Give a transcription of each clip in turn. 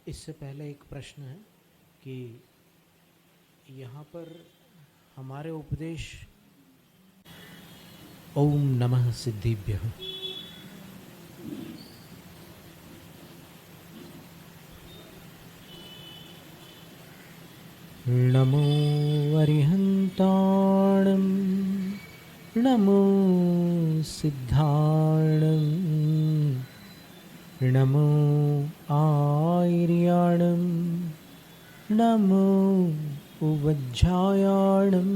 इससे पहले एक प्रश्न है कि यहाँ पर हमारे उपदेश ओम नमः सिद्धिभ्यः, नमो अरिहन्ताणं, नमो सिद्धाणं, नमो आर्याणं, नमो उवज्झायाणं,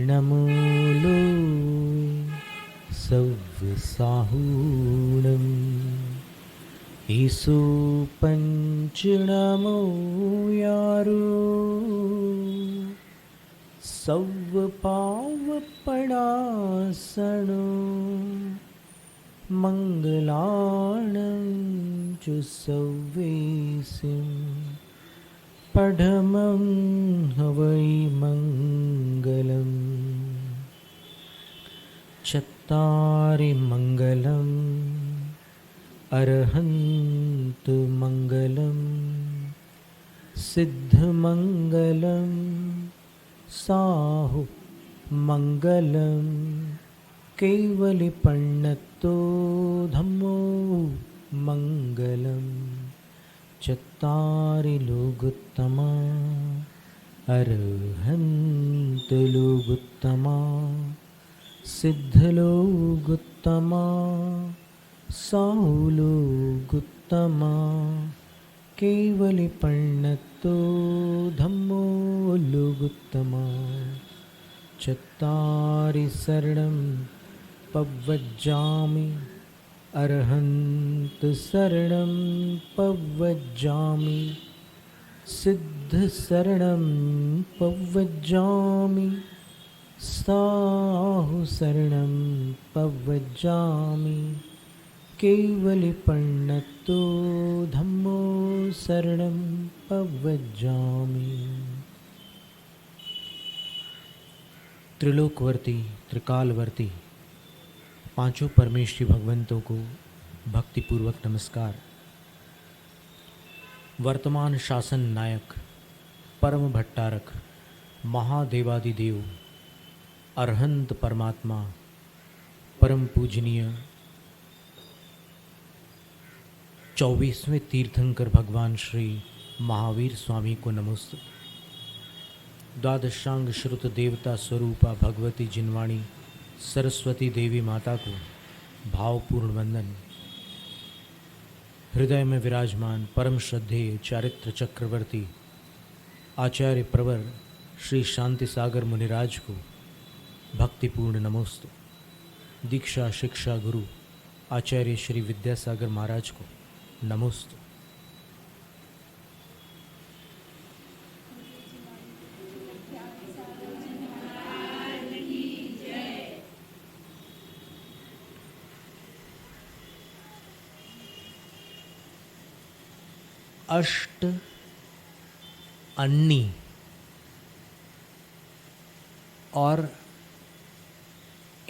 नमो लोय सव्यसाहूणम्। ईसु पञ्चनमो यारो सव्वपावपणासनो मङ्गलाणं च सव्वेसिं पढमं हवै मङ्गलम्। चत्तारि मङ्गलम् अरहन्त मङ्गलं, सिद्धमङ्गलं, साहु मङ्गलं, कैवल्यपण्णतो धम्मो मङ्गलं। चत्तारि लोकोत्तमा अरहन्त लोकोत्तमा, सिद्धलोकोत्तमा, साहुलोकोत्तमा, कैवल्यपण्णतो धम्मो लोकोत्तमा। चत्तारि शरणं पव्वज्जामि, अरहन्त शरणं पव्वज्जामि, सिद्धशरणं पव्वज्जामि, साहु शरणं पव्वज्जामि, कैवल्यपण्णतो धम्मो शरणं पव्वज्जामि। त्रिलोकवर्ती, त्रिकालवर्ती पांचों परमेश्वरी भगवंतों को भक्तिपूर्वक नमस्कार। वर्तमान शासन नायक, परम भट्टारक, महादेवादिदेव, अरहंत परमात्मा, परम पूजनीय 24वें तीर्थंकर भगवान श्री महावीर स्वामी को नमस्ते। द्वादशांग श्रुत देवता स्वरूपा भगवती जिनवाणी सरस्वती देवी माता को भावपूर्ण वंदन। हृदय में विराजमान परम श्रद्धेय चारित्र चक्रवर्ती आचार्य प्रवर श्री शांति सागर मुनिराज को भक्तिपूर्ण नमोस्तु। दीक्षा शिक्षा गुरु आचार्य श्री विद्यासागर महाराज को नमोस्तु। अष्ट अन्नी और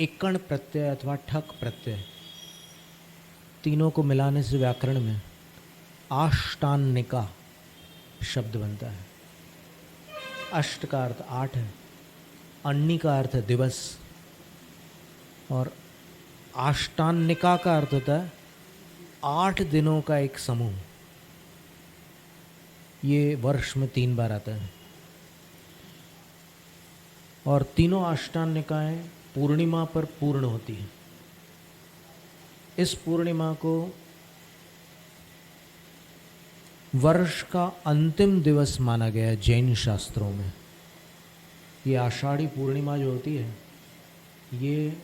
एकण प्रत्यय अथवा ठक प्रत्यय तीनों को मिलाने से व्याकरण में आष्टान्निका शब्द बनता है। अष्ट का अर्थ 8 है, अन्नी का अर्थ दिवस और आष्टान्निका का अर्थ होता है 8 दिनों का एक समूह। ये वर्ष में 3 बार आता है और तीनों अष्टान्निकाएं पूर्णिमा पर पूर्ण होती हैं। इस पूर्णिमा को वर्ष का अंतिम दिवस माना गया है जैन शास्त्रों में। ये आषाढ़ी पूर्णिमा जो होती है ये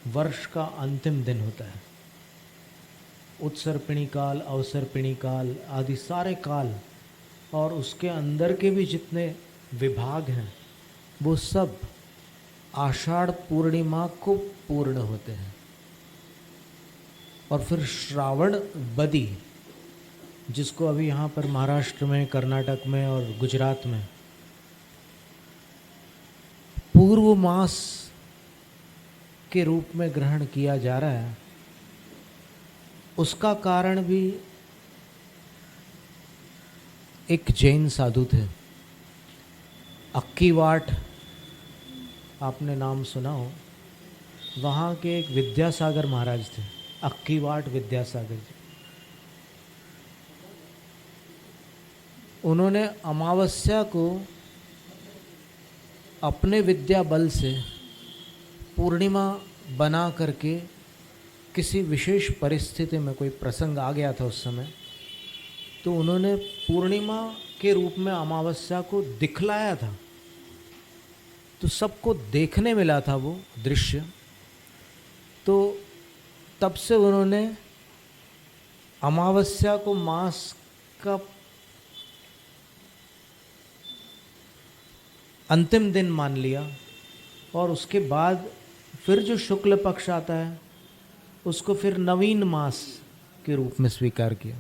वर्ष का अंतिम दिन होता है। उत्सर्पिणी काल, अवसर्पिणी काल आदि सारे काल और उसके अंदर के भी जितने विभाग हैं वो सब आषाढ़ पूर्णिमा को पूर्ण होते हैं। और फिर श्रावण बदी, जिसको अभी यहाँ पर महाराष्ट्र में, कर्नाटक में और गुजरात में पूर्व मास के रूप में ग्रहण किया जा रहा है, उसका कारण भी एक जैन साधु थे, अक्कीवाट, आपने नाम सुना हो। वहाँ के एक विद्यासागर महाराज थे, अक्कीवाट विद्यासागर जी। उन्होंने अमावस्या को अपने विद्या बल से पूर्णिमा बना करके, किसी विशेष परिस्थिति में कोई प्रसंग आ गया था उस समय, तो उन्होंने पूर्णिमा के रूप में अमावस्या को दिखलाया था, तो सबको देखने मिला था वो दृश्य। तो तब से उन्होंने अमावस्या को मास का अंतिम दिन मान लिया, और उसके बाद फिर जो शुक्ल पक्ष आता है उसको फिर नवीन मास के रूप में स्वीकार किया।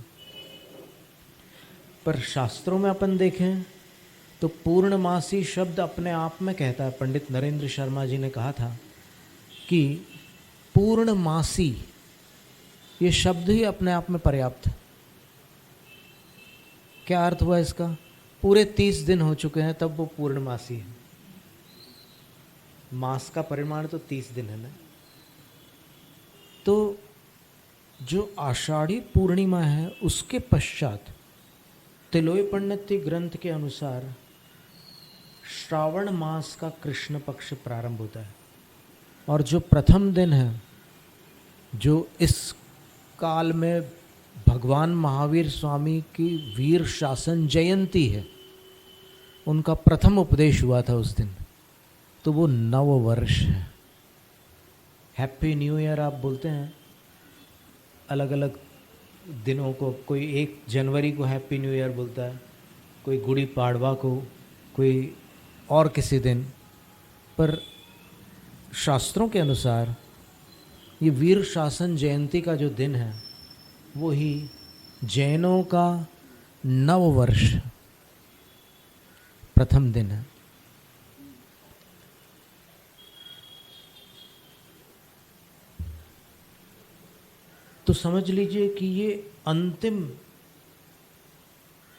पर शास्त्रों में अपन देखें तो पूर्णमासी शब्द अपने आप में कहता है, पंडित नरेंद्र शर्मा जी ने कहा था कि पूर्णमासी ये शब्द ही अपने आप में पर्याप्त है। क्या अर्थ हुआ इसका? पूरे 30 दिन हो चुके हैं तब वो पूर्णमासी है। मास का परिमाण तो 30 दिन है ना। तो जो आषाढ़ी पूर्णिमा है उसके पश्चात तिलोई पंडिती ग्रंथ के अनुसार श्रावण मास का कृष्ण पक्ष प्रारंभ होता है, और जो प्रथम दिन है, जो इस काल में भगवान महावीर स्वामी की वीर शासन जयंती है, उनका प्रथम उपदेश हुआ था उस दिन, तो वो नव वर्ष है। हैप्पी न्यू ईयर आप बोलते हैं अलग अलग दिनों को, कोई 1 जनवरी को हैप्पी न्यू ईयर बोलता है, कोई गुड़ी पाड़वा को, कोई और किसी दिन, पर शास्त्रों के अनुसार ये वीर शासन जयंती का जो दिन है वो ही जैनों का नव वर्ष प्रथम दिन है। तो समझ लीजिए कि ये अंतिम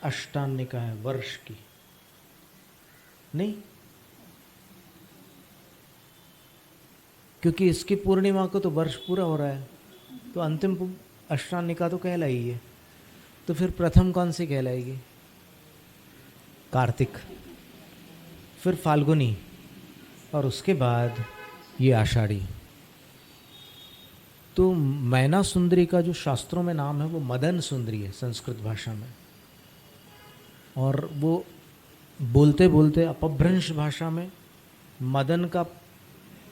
अष्टान्निका है वर्ष की, नहीं, क्योंकि इसकी पूर्णिमा को तो वर्ष पूरा हो रहा है, तो अंतिम अष्टान्निका तो कहलाई है। तो फिर प्रथम कौन सी कहलाएगी? कार्तिक, फिर फाल्गुनी, और उसके बाद ये आषाढ़ी। तो मैना सुंदरी का जो शास्त्रों में नाम है वो मदन सुंदरी है संस्कृत भाषा में, और वो बोलते बोलते अपभ्रंश भाषा में मदन का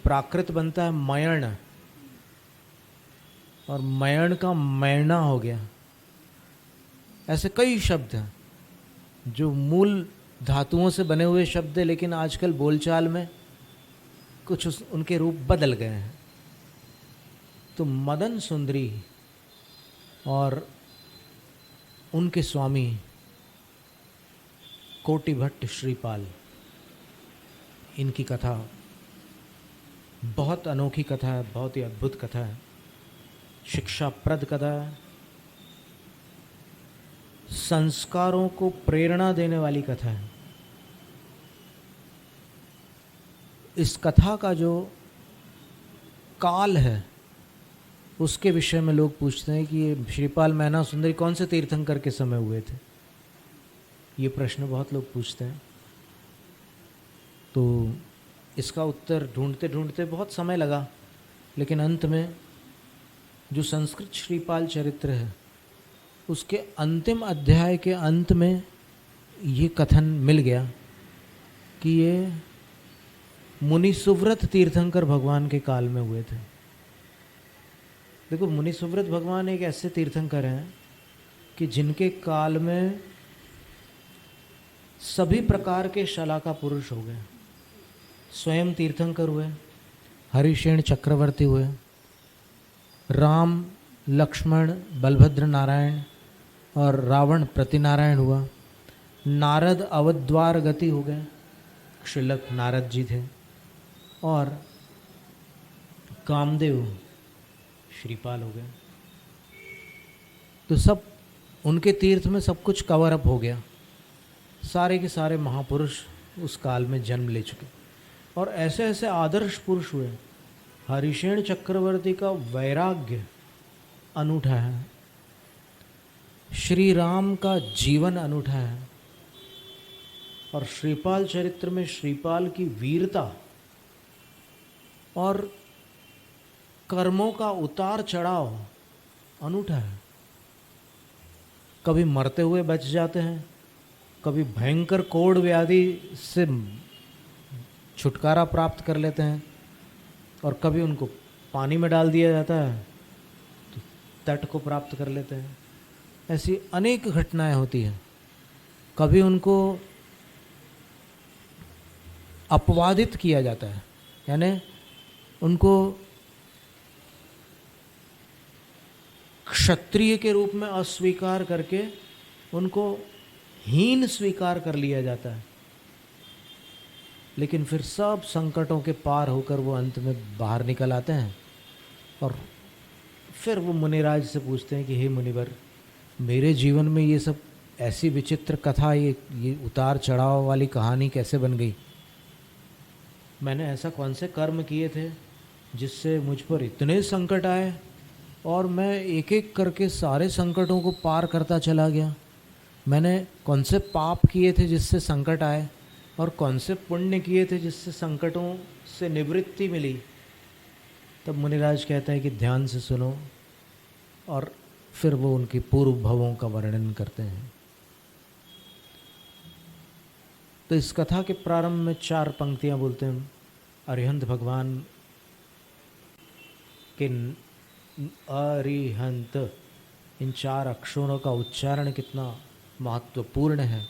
प्राकृत बनता है मयण, और मयण का मैना हो गया। ऐसे कई शब्द हैं जो मूल धातुओं से बने हुए शब्द हैं, लेकिन आजकल बोलचाल में कुछ उनके रूप बदल गए हैं। तो मदन सुंदरी और उनके स्वामी कोटि भट्ट श्रीपाल, इनकी कथा बहुत अनोखी कथा है, बहुत ही अद्भुत कथा है, शिक्षाप्रद कथा है, संस्कारों को प्रेरणा देने वाली कथा है। इस कथा का जो काल है उसके विषय में लोग पूछते हैं कि ये श्रीपाल मैना सुंदरी कौन से तीर्थंकर के समय हुए थे। ये प्रश्न बहुत लोग पूछते हैं, तो इसका उत्तर ढूंढते ढूंढते बहुत समय लगा, लेकिन अंत में जो संस्कृत श्रीपाल चरित्र है उसके अंतिम अध्याय के अंत में ये कथन मिल गया कि ये मुनि सुव्रत तीर्थंकर भगवान के काल में हुए थे। देखो, मुनि सुव्रत भगवान एक ऐसे तीर्थंकर हैं कि जिनके काल में सभी प्रकार के शलाका पुरुष हो गए। स्वयं तीर्थंकर हुए, हरिशेन चक्रवर्ती हुए, राम लक्ष्मण बलभद्र नारायण और रावण प्रतिनारायण हुआ, नारद अवद्वार गति हो गए, शिलक नारद जी थे, और कामदेव श्रीपाल हो गए। तो सब उनके तीर्थ में सब कुछ कवर अप हो गया। सारे के सारे महापुरुष उस काल में जन्म ले चुके और ऐसे ऐसे आदर्श पुरुष हुए। हरिशेन चक्रवर्ती का वैराग्य अनूठा है, श्री राम का जीवन अनूठा है, और श्रीपाल चरित्र में श्रीपाल की वीरता और कर्मों का उतार चढ़ाव अनूठा है। कभी मरते हुए बच जाते हैं, कभी भयंकर कोढ़ व्याधि से छुटकारा प्राप्त कर लेते हैं, और कभी उनको पानी में डाल दिया जाता है तो तट को प्राप्त कर लेते हैं। ऐसी अनेक घटनाएं होती हैं। कभी उनको अपवादित किया जाता है, यानी उनको क्षत्रिय के रूप में अस्वीकार करके उनको हीन स्वीकार कर लिया जाता है, लेकिन फिर सब संकटों के पार होकर वो अंत में बाहर निकल आते हैं और फिर वो मुनिराज से पूछते हैं कि हे मुनिवर, मेरे जीवन में ये सब ऐसी विचित्र कथा, ये उतार चढ़ाव वाली कहानी कैसे बन गई? मैंने ऐसा कौन से कर्म किए थे जिससे मुझ पर इतने संकट आए और मैं एक एक करके सारे संकटों को पार करता चला गया? मैंने कौन से पाप किए थे जिससे संकट आए और कौन से पुण्य किए थे जिससे संकटों से निवृत्ति मिली? तब मुनिराज कहता है कि ध्यान से सुनो, और फिर वो उनकी पूर्व भवों का वर्णन करते हैं। तो इस कथा के प्रारंभ में 4 पंक्तियां बोलते हैं। अरिहंत भगवान के अरिहंत, इन 4 अक्षरों का उच्चारण कितना महत्वपूर्ण है,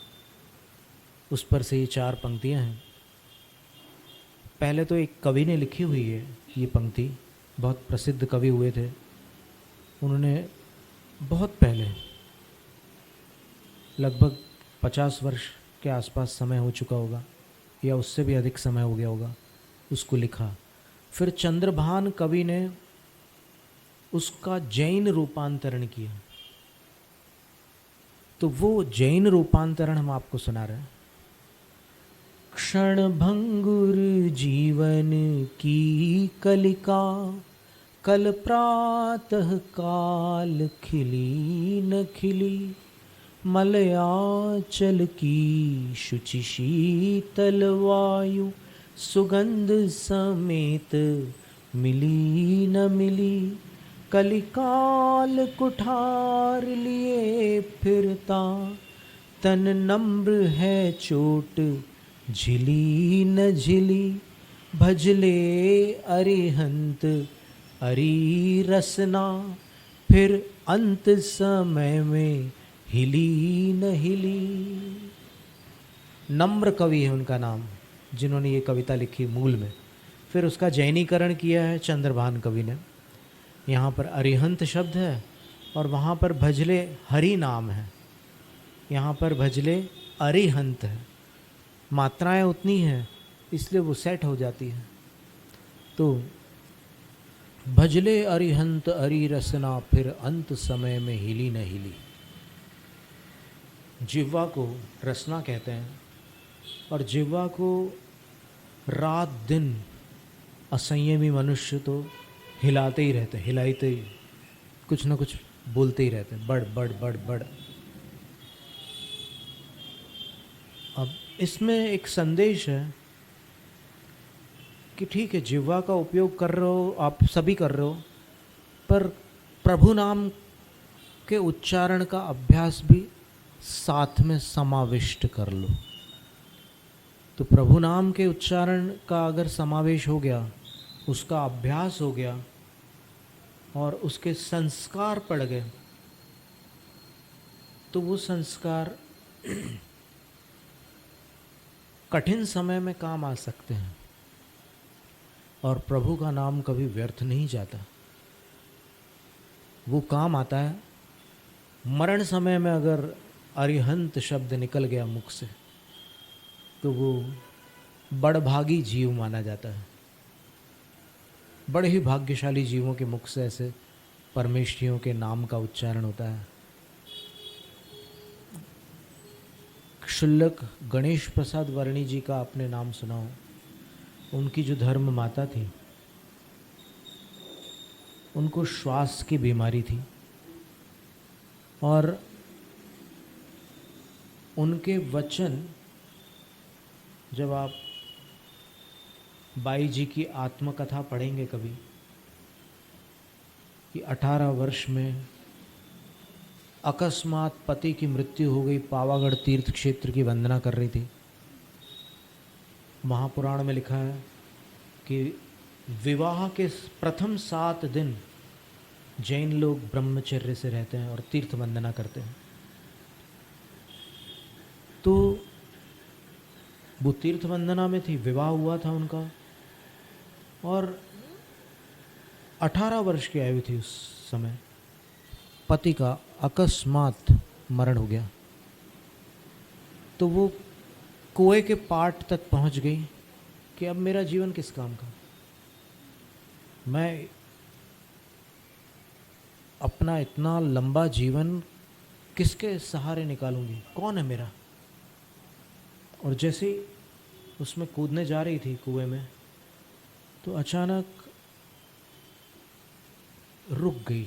उस पर से ये 4 पंक्तियां हैं। पहले तो एक कवि ने लिखी हुई है ये पंक्ति, बहुत प्रसिद्ध कवि हुए थे। उन्होंने बहुत पहले, लगभग 50 वर्ष के आसपास समय हो चुका होगा या उससे भी अधिक समय हो गया होगा, उसको लिखा। फिर चंद्रभान कवि ने उसका जैन रूपांतरण किया। तो वो जैन रूपांतरण हम आपको सुना रहे हैं। क्षण भंगुर जीवन की कलिका, कल प्रातः काल खिली न खिली, मलयाचल की शुचि शीतल वायु, सुगंध समेत मिली न मिली, कलिकाल कुठार लिए फिरता, तन नम्र है चोट झिली न झिली, भजले अरिहंत अरि रसना, फिर अंत समय में हिली न हिली। नम्र कवि है उनका नाम, जिन्होंने ये कविता लिखी मूल में। फिर उसका जैनीकरण किया है चंद्रभान कवि ने। यहाँ पर अरिहंत शब्द है और वहाँ पर भजले हरि नाम है, यहाँ पर भजले अरिहंत है। मात्राएं उतनी हैं इसलिए वो सेट हो जाती है। तो भजले अरिहंत अरि रसना, फिर अंत समय में हिली न हिली। जिह्वा को रसना कहते हैं, और जिह्वा को रात दिन असंयमी मनुष्य तो हिलाते ही रहते, हिलाते ही कुछ ना कुछ बोलते ही रहते, बड़ बड़ बड़ बड़। अब इसमें एक संदेश है कि ठीक है, जिह्वा का उपयोग कर रहे हो, आप सभी कर रहे हो, पर प्रभु नाम के उच्चारण का अभ्यास भी साथ में समाविष्ट कर लो। तो प्रभु नाम के उच्चारण का अगर समावेश हो गया, उसका अभ्यास हो गया और उसके संस्कार पड़ गए, तो वो संस्कार कठिन समय में काम आ सकते हैं। और प्रभु का नाम कभी व्यर्थ नहीं जाता, वो काम आता है। मरण समय में अगर अरिहंत शब्द निकल गया मुख से, तो वो बड़भागी जीव माना जाता है। बड़े ही भाग्यशाली जीवों के मुख से ऐसे परमेष्ठियों के नाम का उच्चारण होता है। क्षुल्लक गणेश प्रसाद वर्णी जी का आपने नाम सुना हो। उनकी जो धर्म माता थी, उनको श्वास की बीमारी थी और उनके वचन, जब आप बाई जी की आत्मकथा पढ़ेंगे कभी, कि 18 वर्ष में अकस्मात पति की मृत्यु हो गई, पावागढ़ तीर्थ क्षेत्र की वंदना कर रही थी। महापुराण में लिखा है कि विवाह के प्रथम 7 दिन जैन लोग ब्रह्मचर्य से रहते हैं और तीर्थ वंदना करते हैं। तो वो तीर्थ वंदना में थी, विवाह हुआ था उनका और 18 वर्ष की आयु थी उस समय। पति का अकस्मात मरण हो गया। तो वो कुएं के पाट तक पहुंच गई कि अब मेरा जीवन किस काम का, मैं अपना इतना लंबा जीवन किसके सहारे निकालूंगी, कौन है मेरा। और जैसे ही उसमें कूदने जा रही थी कुएं में, तो अचानक रुक गई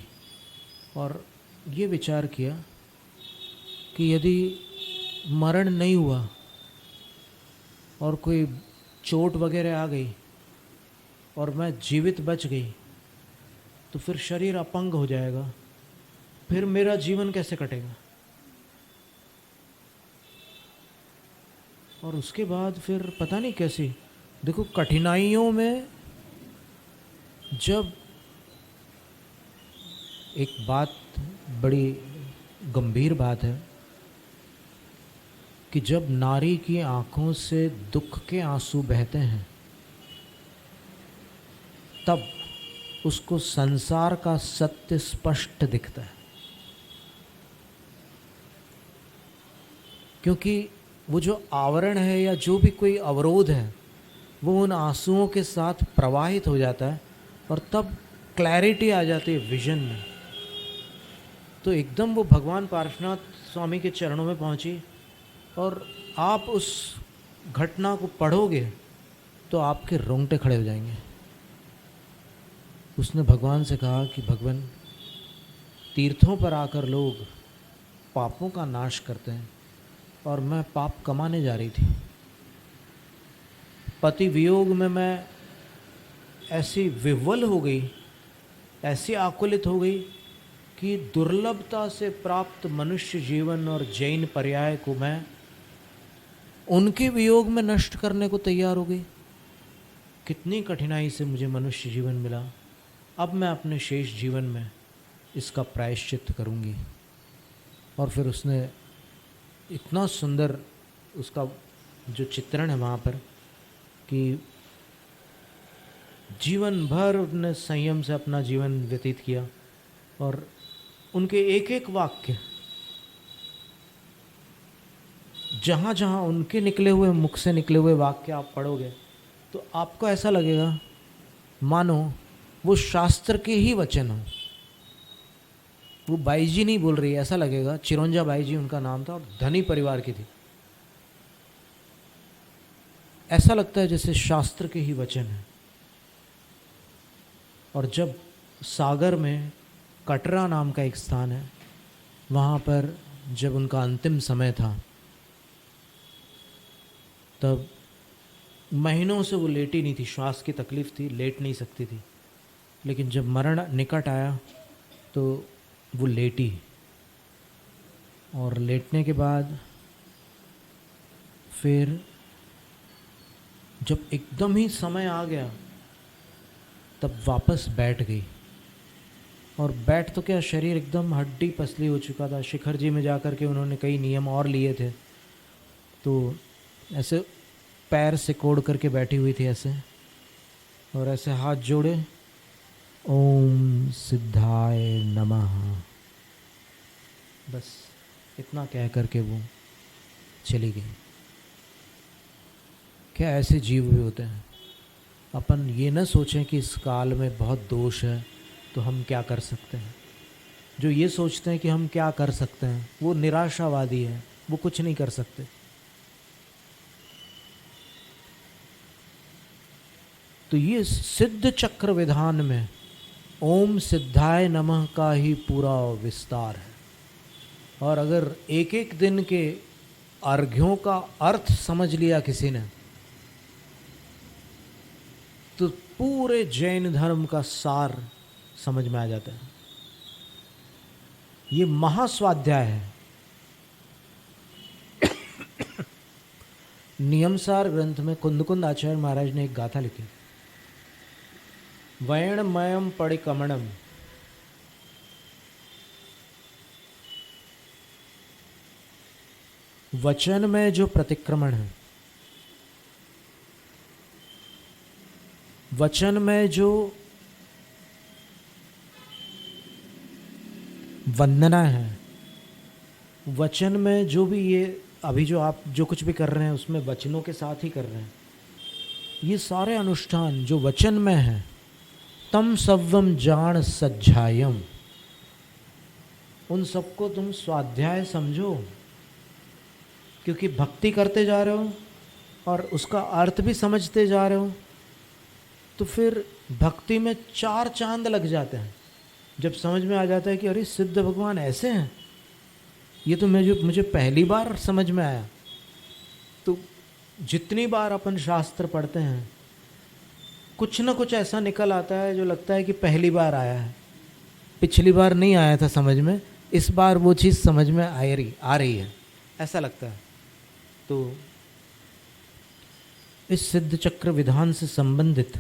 और ये विचार किया कि यदि मरण नहीं हुआ और कोई चोट वगैरह आ गई और मैं जीवित बच गई, तो फिर शरीर अपंग हो जाएगा, फिर मेरा जीवन कैसे कटेगा। और उसके बाद फिर पता नहीं कैसी, देखो कठिनाइयों में जब एक बात, बड़ी गंभीर बात है कि जब नारी की आंखों से दुख के आंसू बहते हैं, तब उसको संसार का सत्य स्पष्ट दिखता है। क्योंकि वो जो आवरण है या जो भी कोई अवरोध है, वो उन आंसुओं के साथ प्रवाहित हो जाता है और तब क्लैरिटी आ जाती है विजन में। तो एकदम वो भगवान पार्श्वनाथ स्वामी के चरणों में पहुंची और आप उस घटना को पढ़ोगे तो आपके रोंगटे खड़े हो जाएंगे। उसने भगवान से कहा कि भगवान, तीर्थों पर आकर लोग पापों का नाश करते हैं और मैं पाप कमाने जा रही थी। पति वियोग में मैं ऐसी विह्वल हो गई, ऐसी आकुलित हो गई कि दुर्लभता से प्राप्त मनुष्य जीवन और जैन पर्याय को मैं उनके वियोग में नष्ट करने को तैयार हो गई। कितनी कठिनाई से मुझे मनुष्य जीवन मिला, अब मैं अपने शेष जीवन में इसका प्रायश्चित करूंगी। और फिर उसने इतना सुंदर उसका जो चित्रण है वहाँ पर कि जीवन भर उन्होंने संयम से अपना जीवन व्यतीत किया और उनके एक एक वाक्य, जहाँ जहाँ उनके निकले हुए मुख से निकले हुए वाक्य आप पढ़ोगे तो आपको ऐसा लगेगा मानो वो शास्त्र के ही वचन हो। वो बाई जी नहीं बोल रही है, ऐसा लगेगा। चिरंजा बाई जी उनका नाम था और धनी परिवार की थी। ऐसा लगता है जैसे शास्त्र के ही वचन है। और जब सागर में कटरा नाम का एक स्थान है, वहाँ पर जब उनका अंतिम समय था, तब महीनों से वो लेटी नहीं थी, श्वास की तकलीफ़ थी, लेट नहीं सकती थी। लेकिन जब मरण निकट आया तो वो लेटी और लेटने के बाद फिर जब एकदम ही समय आ गया तब वापस बैठ गई। और बैठ तो क्या, शरीर एकदम हड्डी पसली हो चुका था। शिखर जी में जाकर के उन्होंने कई नियम और लिए थे, तो ऐसे पैर सिकोड़ करके बैठी हुई थी ऐसे, और ऐसे हाथ जोड़े, ओम सिद्धाय नमः, बस इतना कह करके वो चली गई। क्या ऐसे जीव भी होते हैं। अपन ये न सोचें कि इस काल में बहुत दोष है तो हम क्या कर सकते हैं। जो ये सोचते हैं कि हम क्या कर सकते हैं वो निराशावादी है, वो कुछ नहीं कर सकते। तो ये सिद्ध चक्र विधान में ओम सिद्धाय नमः का ही पूरा विस्तार है। और अगर एक एक दिन के अर्घ्यों का अर्थ समझ लिया किसी ने, तो पूरे जैन धर्म का सार समझ में आ जाता है। ये महास्वाध्याय है। नियमसार ग्रंथ में कुंदकुंद आचार्य महाराज ने एक गाथा लिखी, वैणमयम पड़िकमणम, वचन में जो प्रतिक्रमण है, वचन में जो वंदना है, वचन में जो भी ये अभी जो आप जो कुछ भी कर रहे हैं उसमें वचनों के साथ ही कर रहे हैं, ये सारे अनुष्ठान जो वचन में है, तम सव्वम जान सज्जायम, उन सबको तुम स्वाध्याय समझो, क्योंकि भक्ति करते जा रहे हो और उसका अर्थ भी समझते जा रहे हो, तो फिर भक्ति में 4 चांद लग जाते हैं। जब समझ में आ जाता है कि अरे सिद्ध भगवान ऐसे हैं, ये तो मुझे पहली बार समझ में आया। तो जितनी बार अपन शास्त्र पढ़ते हैं कुछ ना कुछ ऐसा निकल आता है जो लगता है कि पहली बार आया है, पिछली बार नहीं आया था समझ में, इस बार वो चीज़ समझ में आ रही है, ऐसा लगता है। तो इस सिद्ध चक्र विधान से संबंधित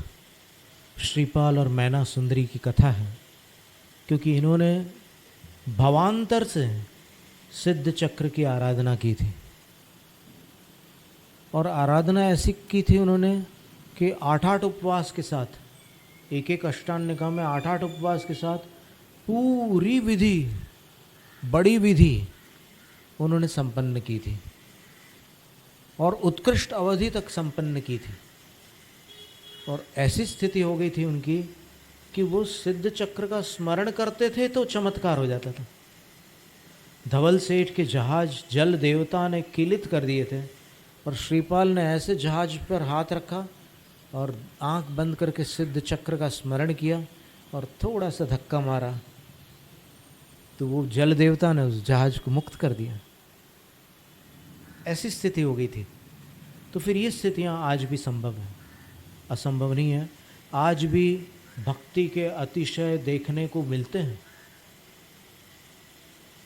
श्रीपाल और मैना सुंदरी की कथा है, क्योंकि इन्होंने भवांतर से सिद्ध चक्र की आराधना की थी। और आराधना ऐसी की थी उन्होंने कि 8-8 उपवास के साथ, एक अष्टांगिका में 8-8 उपवास के साथ पूरी विधि, बड़ी विधि उन्होंने संपन्न की थी और उत्कृष्ट अवधि तक संपन्न की थी। और ऐसी स्थिति हो गई थी उनकी कि वो सिद्ध चक्र का स्मरण करते थे तो चमत्कार हो जाता था। धवल सेठ के जहाज जल देवता ने किलित कर दिए थे और श्रीपाल ने ऐसे जहाज पर हाथ रखा और आंख बंद करके सिद्ध चक्र का स्मरण किया और थोड़ा सा धक्का मारा तो वो जल देवता ने उस जहाज को मुक्त कर दिया। ऐसी स्थिति हो गई थी। तो फिर ये स्थितियाँ आज भी संभव हैं, असंभव नहीं है। आज भी भक्ति के अतिशय देखने को मिलते हैं।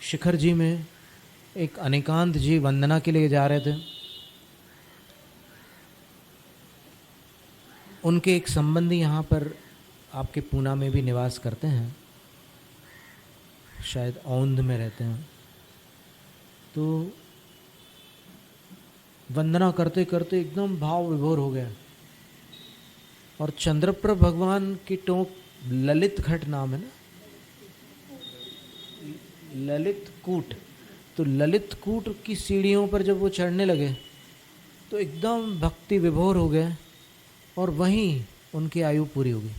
शिखर जी में एक अनिकांत जी वंदना के लिए जा रहे थे। उनके एक संबंधी यहाँ पर आपके पूना में भी निवास करते हैं, शायद औंध में रहते हैं। तो वंदना करते करते एकदम भाव विभोर हो गया और चंद्रप्रभ भगवान की टोक ललित घट नाम है ना, ललित कूट। तो ललित कूट की सीढ़ियों पर जब वो चढ़ने लगे तो एकदम भक्ति विभोर हो गए और वहीं उनकी आयु पूरी हो गई।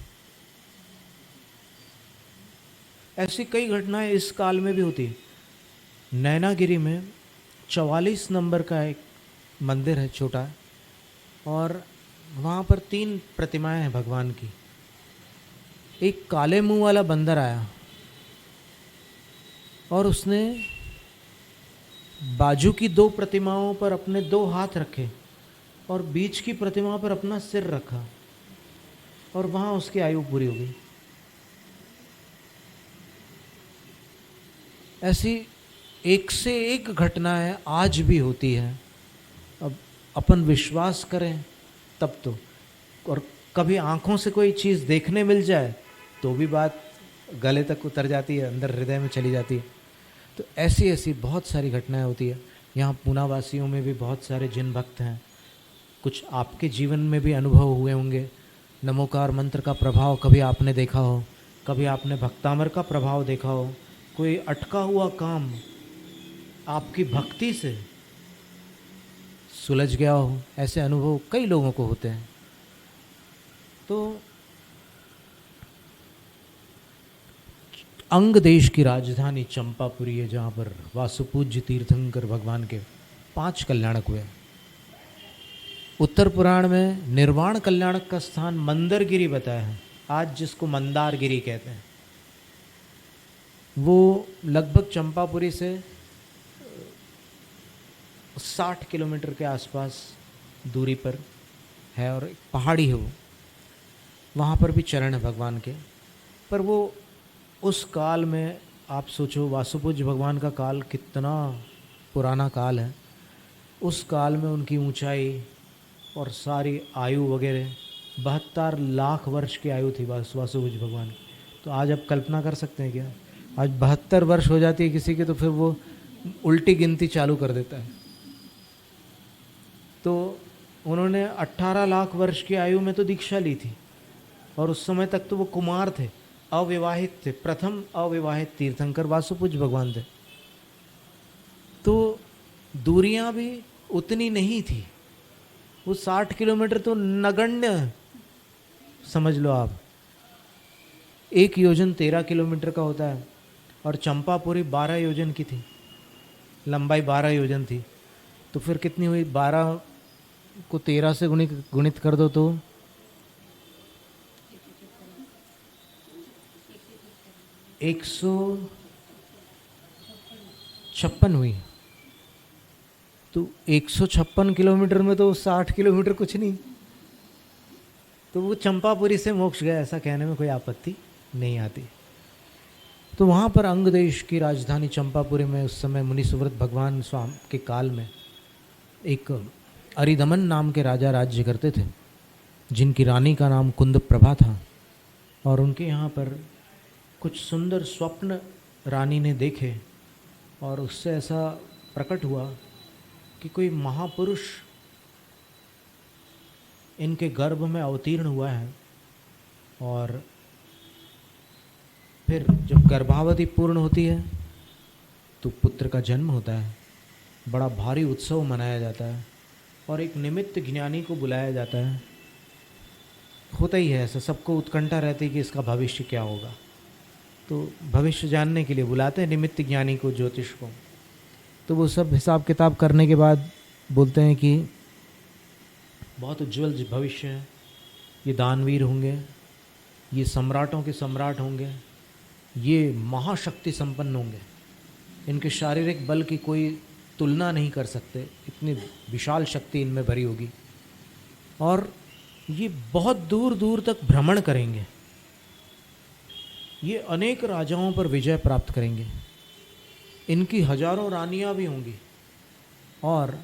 ऐसी कई घटनाएं इस काल में भी होती। नैनागिरी में 44 नंबर का एक मंदिर है छोटा, और वहाँ पर 3 प्रतिमाएं हैं भगवान की। एक काले मुंह वाला बंदर आया और उसने बाजू की 2 प्रतिमाओं पर अपने 2 हाथ रखे और बीच की प्रतिमा पर अपना सिर रखा और वहाँ उसकी आयु पूरी हो गई। ऐसी एक से एक घटनाएं आज भी होती है। अब अपन विश्वास करें तब तो, और कभी आंखों से कोई चीज़ देखने मिल जाए तो भी बात गले तक उतर जाती है, अंदर हृदय में चली जाती है। तो ऐसी ऐसी बहुत सारी घटनाएं होती है। यहाँ पूना वासियों में भी बहुत सारे जिन भक्त हैं, कुछ आपके जीवन में भी अनुभव हुए होंगे। नमोकार मंत्र का प्रभाव कभी आपने देखा हो, कभी आपने भक्तामर का प्रभाव देखा हो, कोई अटका हुआ काम आपकी भक्ति से सुलझ गया हो, ऐसे अनुभव कई लोगों को होते हैं। तो अंग देश की राजधानी चंपापुरी है, जहाँ पर वासुपूज्य तीर्थंकर भगवान के 5 कल्याणक हुए। उत्तर पुराण में निर्वाण कल्याणक का स्थान मंदरगिरी बताया है, आज जिसको मंदारगिरी कहते हैं। वो लगभग चंपापुरी से 60 किलोमीटर के आसपास दूरी पर है और एक पहाड़ी है वो, वहाँ पर भी चरण है भगवान के। पर वो उस काल में आप सोचो, वासुपूज्य भगवान का काल कितना पुराना काल है, उस काल में उनकी ऊंचाई और सारी आयु वगैरह 72 लाख वर्ष की आयु थी वासुपूज्य भगवान की। तो आज आप कल्पना कर सकते हैं क्या, आज 72 वर्ष हो जाती है किसी की तो फिर वो उल्टी गिनती चालू कर देता है। तो उन्होंने 18 लाख वर्ष की आयु में तो दीक्षा ली थी और उस समय तक तो वो कुमार थे, अविवाहित थे, प्रथम अविवाहित तीर्थंकर वासुपूज्य भगवान थे। तो दूरियां भी उतनी नहीं थी, वो 60 किलोमीटर तो नगण्य समझ लो आप। एक योजन 13 किलोमीटर का होता है और चंपापुरी 12 योजन की थी, लंबाई 12 योजन थी। तो फिर कितनी हुई, 12 को 13 से गुणित कर दो तो 156 हुई। तो 156 किलोमीटर में तो 60 किलोमीटर कुछ नहीं। तो वो चंपापुरी से मोक्ष गया, ऐसा कहने में कोई आपत्ति नहीं आती। तो वहाँ पर अंग देश की राजधानी चंपापुरी में उस समय मुनि सुव्रत भगवान स्वामी के काल में एक अरिदमन नाम के राजा राज्य करते थे, जिनकी रानी का नाम कुंद प्रभा था। और उनके यहाँ पर कुछ सुंदर स्वप्न रानी ने देखे और उससे ऐसा प्रकट हुआ कि कोई महापुरुष इनके गर्भ में अवतीर्ण हुआ है। और फिर जब गर्भावधि पूर्ण होती है तो पुत्र का जन्म होता है, बड़ा भारी उत्सव मनाया जाता है और एक निमित्त ज्ञानी को बुलाया जाता है। होता ही है ऐसा, सबको उत्कंठा रहती है कि इसका भविष्य क्या होगा, तो भविष्य जानने के लिए बुलाते हैं निमित्त ज्ञानी को, ज्योतिष को। तो वो सब हिसाब किताब करने के बाद बोलते हैं कि बहुत उज्जवल भविष्य है, ये दानवीर होंगे, ये सम्राटों के सम्राट होंगे, ये महाशक्ति संपन्न होंगे, इनके शारीरिक बल की कोई तुलना नहीं कर सकते, इतनी विशाल शक्ति इनमें भरी होगी और ये बहुत दूर दूर तक भ्रमण करेंगे, ये अनेक राजाओं पर विजय प्राप्त करेंगे, इनकी हजारों रानियां भी होंगी और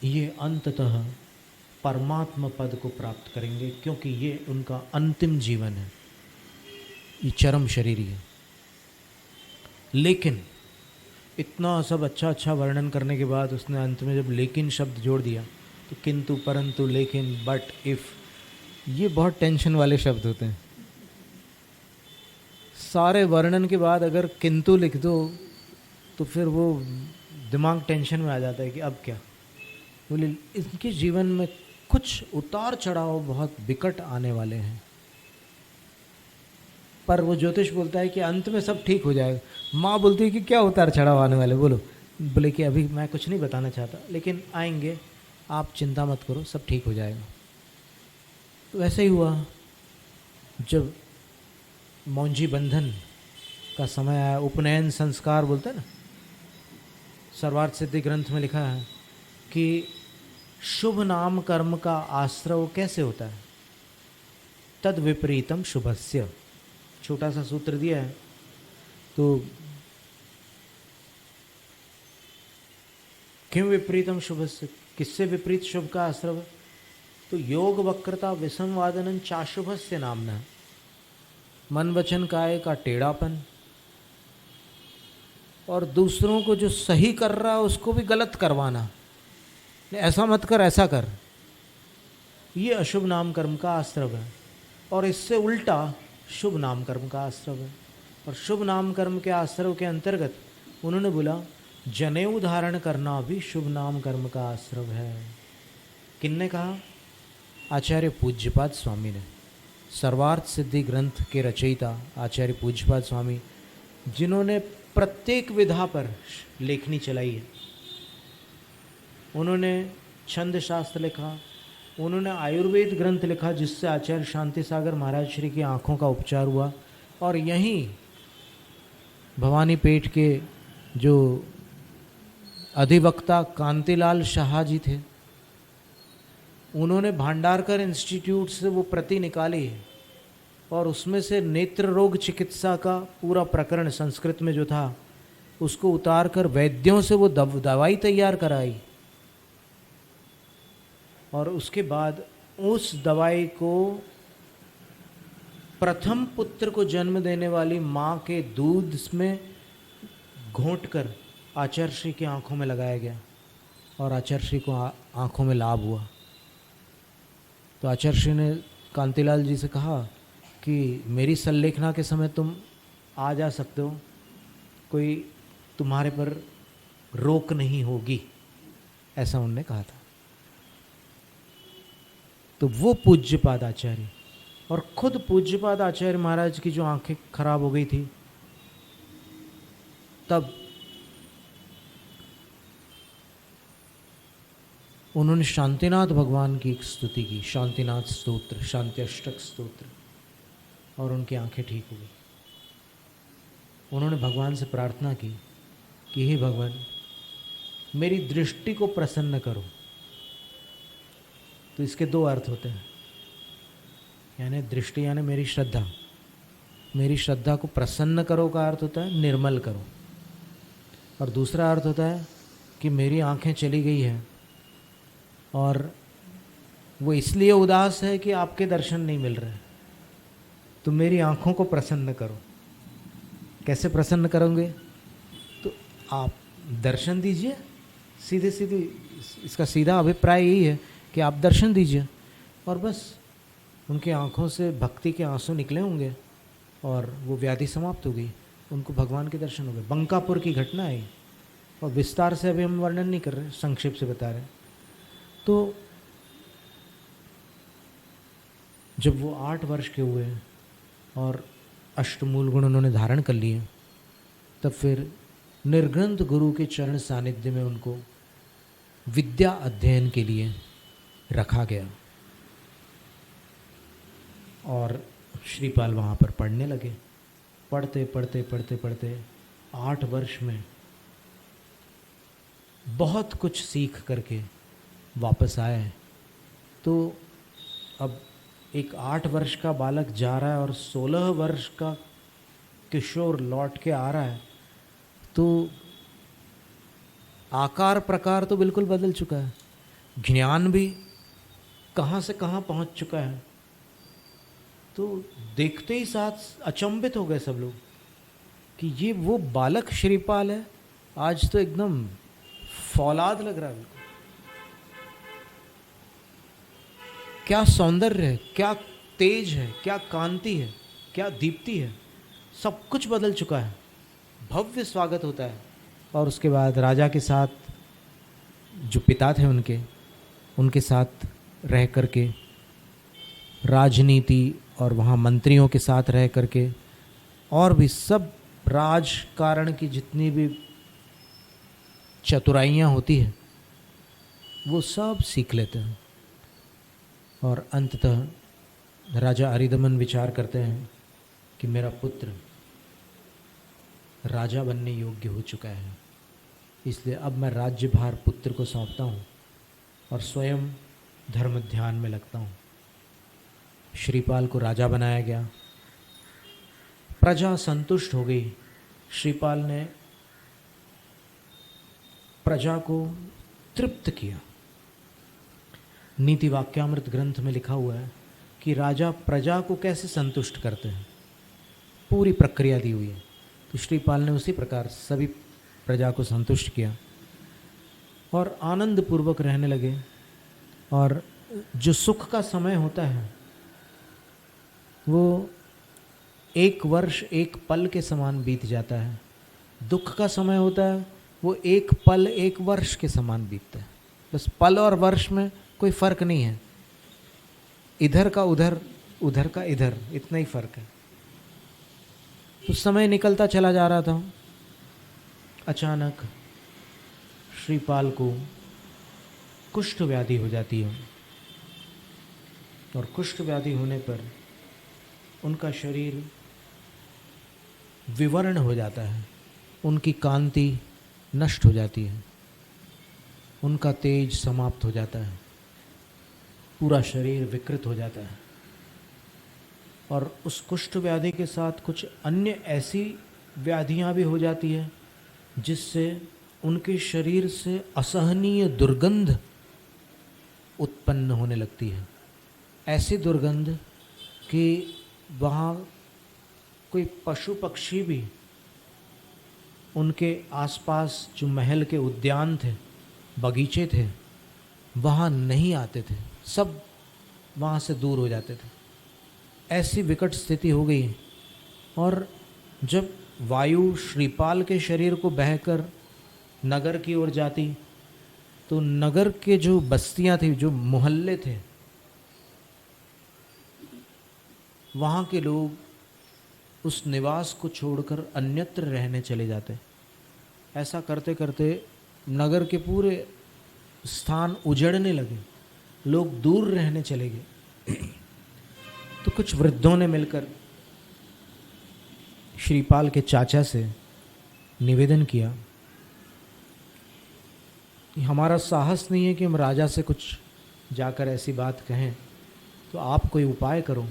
ये अंततः परमात्मा पद को प्राप्त करेंगे, क्योंकि ये उनका अंतिम जीवन है, ये चरम शरीर है। लेकिन इतना सब अच्छा अच्छा वर्णन करने के बाद उसने अंत में जब लेकिन शब्द जोड़ दिया तो किंतु, परंतु, लेकिन, बट, इफ, ये बहुत टेंशन वाले शब्द होते हैं। सारे वर्णन के बाद अगर किंतु लिख दो तो फिर वो दिमाग टेंशन में आ जाता है कि अब क्या। बोले इनके जीवन में कुछ उतार चढ़ाव बहुत विकट आने वाले हैं, पर वो ज्योतिष बोलता है कि अंत में सब ठीक हो जाएगा। माँ बोलती है कि क्या उतार चढ़ाव आने वाले, बोलो। बोले कि अभी मैं कुछ नहीं बताना चाहता, लेकिन आएंगे, आप चिंता मत करो, सब ठीक हो जाएगा। तो ऐसे ही हुआ। जब मौंजी बंधन का समय आया, उपनयन संस्कार बोलते हैं ना, सर्वार्थ सिद्धि ग्रंथ में लिखा है कि शुभ नाम कर्म का आश्रव कैसे होता है, तद विपरीतम शुभस्य, छोटा सा सूत्र दिया है। तो क्यों विपरीतम शुभस्य, किससे विपरीत शुभ का आश्रव है? तो योग वक्रता विसंवादन चाशुभस्य नामना, मन वचन काय का टेढ़ापन और दूसरों को जो सही कर रहा है उसको भी गलत करवाना, ऐसा मत कर ऐसा कर, ये अशुभ नाम कर्म का आश्रव है। और इससे उल्टा शुभ नाम कर्म का आश्रव है। और शुभ नाम कर्म के आश्रव के अंतर्गत उन्होंने बोला जनेऊ धारण करना भी शुभ नाम कर्म का आश्रव है। किन्ने कहा? आचार्य पूज्यपाद स्वामी ने, सर्वार्थ सिद्धि ग्रंथ के रचयिता आचार्य पूज्यपाद स्वामी, जिन्होंने प्रत्येक विधा पर लेखनी चलाई है। उन्होंने छंद शास्त्र लिखा, उन्होंने आयुर्वेद ग्रंथ लिखा जिससे आचार्य शांति सागर महाराज श्री की आँखों का उपचार हुआ। और यहीं भवानी पेट के जो अधिवक्ता कांतिलाल शाह जी थे, उन्होंने भांडारकर इंस्टीट्यूट से वो प्रति निकाली है और उसमें से नेत्र रोग चिकित्सा का पूरा प्रकरण संस्कृत में जो था उसको उतार कर वैद्यों से वो दवाई तैयार कराई। और उसके बाद उस दवाई को प्रथम पुत्र को जन्म देने वाली माँ के दूध में घोंटकर आचार्य श्री की आंखों में लगाया गया और आचार्य श्री को आंखों में लाभ हुआ। तो आचार्य श्री ने कांतिलाल जी से कहा कि मेरी संलेखना के समय तुम आ जा सकते हो, कोई तुम्हारे पर रोक नहीं होगी, ऐसा उन्होंने कहा था। तो वो पूज्यपाद आचार्य और खुद पूज्यपाद आचार्य महाराज की जो आंखें खराब हो गई थी, तब उन्होंने शांतिनाथ भगवान की एक स्तुति की, शांतिनाथ स्तोत्र, शांति अष्टक स्तोत्र, और उनकी आंखें ठीक हो गई। उन्होंने भगवान से प्रार्थना की कि हे भगवान, मेरी दृष्टि को प्रसन्न करो। तो इसके दो अर्थ होते हैं, यानी दृष्टि यानी मेरी श्रद्धा, मेरी श्रद्धा को प्रसन्न करो का अर्थ होता है निर्मल करो, और दूसरा अर्थ होता है कि मेरी आंखें चली गई हैं और वो इसलिए उदास है कि आपके दर्शन नहीं मिल रहे, तो मेरी आंखों को प्रसन्न करो। कैसे प्रसन्न करोगे? तो आप दर्शन दीजिए, सीधे सीधे इसका सीधा अभिप्राय यही है कि आप दर्शन दीजिए, और बस उनकी आंखों से भक्ति के आंसू निकले होंगे और वो व्याधि समाप्त हो गई, उनको भगवान के दर्शन हो गए। बंकापुर की घटना है और विस्तार से अभी हम वर्णन नहीं कर रहे, संक्षेप से बता रहे। तो जब वो 8 वर्ष के हुए और अष्टमूल गुण उन्होंने धारण कर लिए, तब फिर निर्ग्रंथ गुरु के चरण सानिध्य में उनको विद्या अध्ययन के लिए रखा गया और श्रीपाल वहाँ पर पढ़ने लगे। पढ़ते पढ़ते पढ़ते पढ़ते 8 वर्ष में बहुत कुछ सीख करके वापस आए। तो अब एक 8 वर्ष का बालक जा रहा है और 16 वर्ष का किशोर लौट के आ रहा है, तो आकार प्रकार तो बिल्कुल बदल चुका है, ज्ञान भी कहाँ से कहाँ पहुँच चुका है। तो देखते ही साथ अचंभित हो गए सब लोग कि ये वो बालक श्रीपाल है, आज तो एकदम फौलाद लग रहा है बिल्कुल। क्या सौंदर्य है, क्या तेज है, क्या कांति है, क्या दीप्ति है, सब कुछ बदल चुका है। भव्य स्वागत होता है। और उसके बाद राजा के साथ जो पिता थे उनके साथ रह करके राजनीति और वहाँ मंत्रियों के साथ रह करके और भी सब राजकारण की जितनी भी चतुराइयाँ होती है वो सब सीख लेते हैं। और अंततः राजा अरिदमन विचार करते हैं कि मेरा पुत्र राजा बनने योग्य हो चुका है, इसलिए अब मैं राज्यभार पुत्र को सौंपता हूँ और स्वयं धर्म ध्यान में लगता हूँ। श्रीपाल को राजा बनाया गया। प्रजा संतुष्ट हो गई। श्रीपाल ने प्रजा को तृप्त किया। नीति वाक्यामृत ग्रंथ में लिखा हुआ है कि राजा प्रजा को कैसे संतुष्ट करते हैं, पूरी प्रक्रिया दी हुई है। तो श्रीपाल ने उसी प्रकार सभी प्रजा को संतुष्ट किया और आनंद पूर्वक रहने लगे। और जो सुख का समय होता है वो 1 वर्ष 1 पल के समान बीत जाता है, दुख का समय होता है वो 1 पल 1 वर्ष के समान बीतता है। बस पल और वर्ष में कोई फर्क नहीं है, इधर का उधर, उधर का इधर, इतना ही फर्क है। तो समय निकलता चला जा रहा था अचानक श्रीपाल को कुष्ठ व्याधि हो जाती है और कुष्ठ व्याधि होने पर उनका शरीर विवर्ण हो जाता है, उनकी कांति नष्ट हो जाती है, उनका तेज समाप्त हो जाता है, पूरा शरीर विकृत हो जाता है। और उस कुष्ठ व्याधि के साथ कुछ अन्य ऐसी व्याधियां भी हो जाती है जिससे उनके शरीर से असहनीय दुर्गंध उत्पन्न होने लगती है। ऐसी दुर्गंध कि वहाँ कोई पशु पक्षी भी उनके आसपास जो महल के उद्यान थे, बगीचे थे, वहाँ नहीं आते थे, सब वहाँ से दूर हो जाते थे। ऐसी विकट स्थिति हो गई। और जब वायु श्रीपाल के शरीर को बहकर नगर की ओर जाती तो नगर के जो बस्तियां थी, जो मोहल्ले थे, वहाँ के लोग उस निवास को छोड़कर अन्यत्र रहने चले जाते। ऐसा करते करते नगर के पूरे स्थान उजड़ने लगे, लोग दूर रहने चले गए। तो कुछ वृद्धों ने मिलकर श्रीपाल के चाचा से निवेदन किया कि हमारा साहस नहीं है कि हम राजा से कुछ जाकर ऐसी बात कहें, तो आप कोई उपाय करो।